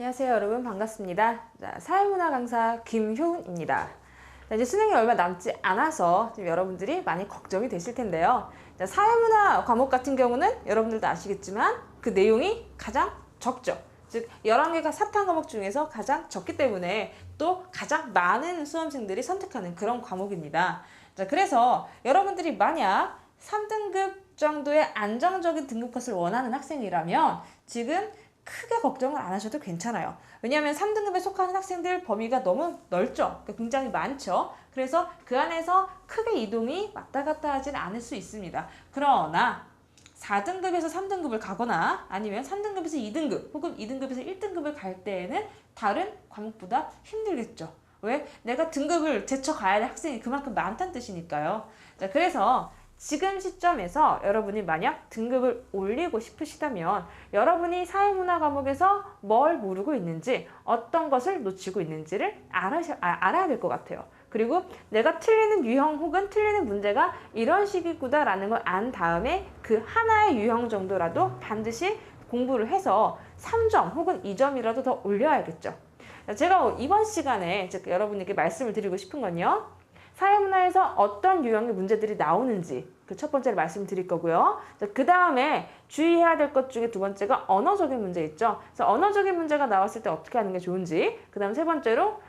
안녕하세요 여러분, 반갑습니다. 자, 사회문화 강사 김효은입니다. 자, 이제 수능이 얼마 남지 않아서 좀 여러분들이 많이 걱정이 되실 텐데요. 자, 사회문화 과목 같은 경우는 여러분들도 아시겠지만 그 내용이 가장 적죠. 즉 11개가 사탐 과목 중에서 가장 적기 때문에 또 가장 많은 수험생들이 선택하는 그런 과목입니다. 자, 그래서 여러분들이 만약 3등급 정도의 안정적인 등급 컷을 원하는 학생이라면 지금 크게 걱정을 안 하셔도 괜찮아요. 왜냐하면 3등급에 속하는 학생들 범위가 너무 넓죠. 그러니까 굉장히 많죠. 그래서 그 안에서 크게 이동이 왔다 갔다 하진 않을 수 있습니다. 그러나 4등급에서 3등급을 가거나 아니면 3등급에서 2등급 혹은 2등급에서 1등급을 갈 때에는 다른 과목보다 힘들겠죠. 왜? 내가 등급을 제쳐가야 할 학생이 그만큼 많다는 뜻이니까요. 자, 그래서 지금 시점에서 여러분이 만약 등급을 올리고 싶으시다면 여러분이 사회문화 과목에서 뭘 모르고 있는지, 어떤 것을 놓치고 있는지를 알아야 될 것 같아요. 그리고 내가 틀리는 유형 혹은 틀리는 문제가 이런 식이구나라는 걸 안 다음에 그 하나의 유형 정도라도 반드시 공부를 해서 3점 혹은 2점이라도 더 올려야겠죠. 제가 이번 시간에 여러분에게 말씀을 드리고 싶은 건요, 사회문화에서 어떤 유형의 문제들이 나오는지 그 첫 번째로 말씀드릴 거고요. 그 다음에 주의해야 될 것 중에 두 번째가 언어적인 문제 있죠. 그래서 언어적인 문제가 나왔을 때 어떻게 하는 게 좋은지, 그 다음 세 번째로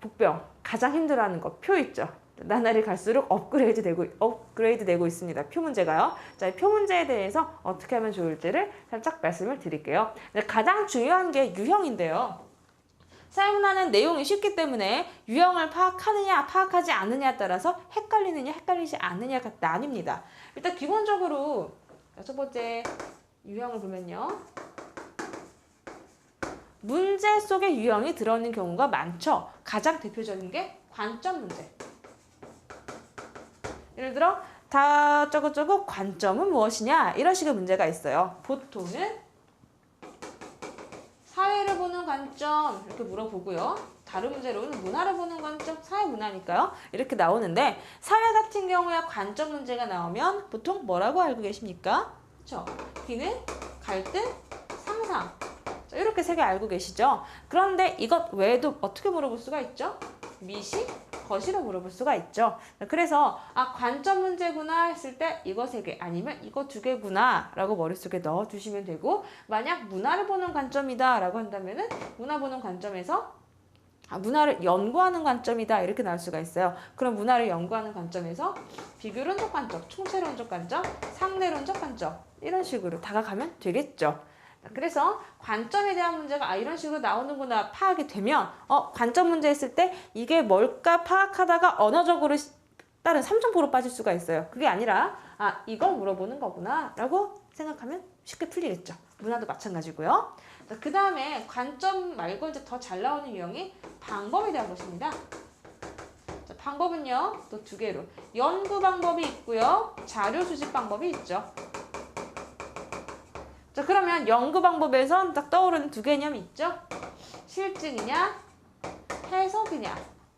복병, 가장 힘들어하는 거, 표 있죠. 나날이 갈수록 업그레이드 되고 있습니다. 표 문제가요. 자, 표 문제에 대해서 어떻게 하면 좋을지를 살짝 말씀을 드릴게요. 가장 중요한 게 유형인데요. 사회문화는 내용이 쉽기 때문에 유형을 파악하느냐 파악하지 않느냐에 따라서 헷갈리느냐 헷갈리지 않느냐가 나뉩니다. 일단 기본적으로 첫 번째 유형을 보면요, 문제 속에 유형이 들어있는 경우가 많죠. 가장 대표적인 게 관점 문제. 예를 들어 다저것저것 관점은 무엇이냐, 이런 식의 문제가 있어요. 보통은 사회를 보는 관점 이렇게 물어보고요. 다른 문제로는 문화를 보는 관점, 사회문화니까요. 이렇게 나오는데 사회 같은 경우에 관점 문제가 나오면 보통 뭐라고 알고 계십니까? 그렇죠? 기능, 갈등, 상상. 자, 이렇게 세 개 알고 계시죠? 그런데 이것 외에도 어떻게 물어볼 수가 있죠? 미시, 거시로 물어볼 수가 있죠. 그래서 관점 문제구나 했을 때 이거 세 개 아니면 이거 두 개구나 라고 머릿속에 넣어두시면 되고, 만약 문화를 보는 관점이다 라고 한다면은 문화 보는 관점에서 문화를 연구하는 관점이다 이렇게 나올 수가 있어요. 그럼 문화를 연구하는 관점에서 비교론적 관점, 총체론적 관점, 상대론적 관점, 이런 식으로 다가가면 되겠죠. 그래서 관점에 대한 문제가 이런 식으로 나오는구나 파악이 되면 관점 문제 했을 때 이게 뭘까 파악하다가 언어적으로 다른 3점포로 빠질 수가 있어요. 그게 아니라 이걸 물어보는 거구나 라고 생각하면 쉽게 풀리겠죠. 문화도 마찬가지고요. 그 다음에 관점 말고 이제 더 잘 나오는 유형이 방법에 대한 것입니다. 자, 방법은요 또 두 개로 연구 방법이 있고요, 자료 수집 방법이 있죠. 자, 그러면 연구 방법에선 딱 떠오르는 두 개념이 있죠? 실증이냐, 해석이냐.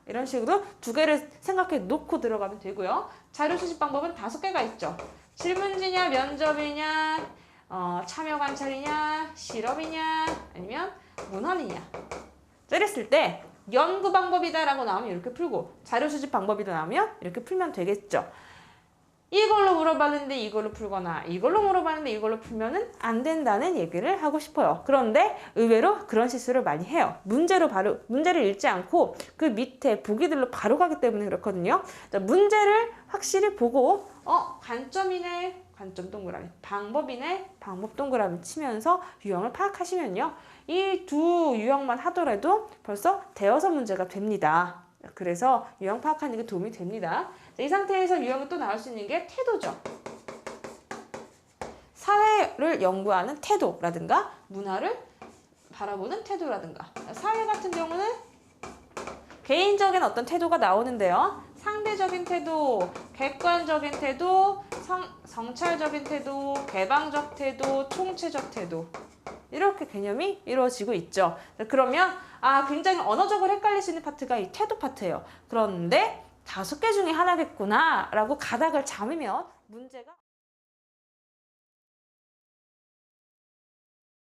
이런 식으로 두 개를 생각해 놓고 들어가면 되고요. 자료 수집 방법은 5개가 있죠. 질문지냐, 면접이냐, 참여 관찰이냐, 실험이냐, 아니면 문헌이냐. 자, 이랬을 때 연구 방법이다라고 나오면 이렇게 풀고, 자료 수집 방법이다 나오면 이렇게 풀면 되겠죠. 이걸로 물어봤는데 이걸로 풀거나 이걸로 물어봤는데 이걸로 풀면은 안 된다는 얘기를 하고 싶어요. 그런데 의외로 그런 실수를 많이 해요. 문제를 읽지 않고 그 밑에 보기들로 바로 가기 때문에 그렇거든요. 자, 문제를 확실히 보고 관점이네, 관점 동그라미, 방법이네, 방법 동그라미 치면서 유형을 파악하시면요, 이 두 유형만 하더라도 벌써 대여섯 문제가 됩니다. 그래서 유형 파악하는 게 도움이 됩니다. 이 상태에서 유형이 또 나올 수 있는 게 태도죠. 사회를 연구하는 태도라든가 문화를 바라보는 태도라든가. 사회 같은 경우는 개인적인 어떤 태도가 나오는데요. 상대적인 태도, 객관적인 태도, 성찰적인 태도, 개방적 태도, 총체적 태도. 이렇게 개념이 이루어지고 있죠. 그러면 굉장히 언어적으로 헷갈릴 수 있는 파트가 이 태도 파트예요. 그런데 5개 중에 하나겠구나 라고 가닥을 잡으면 문제가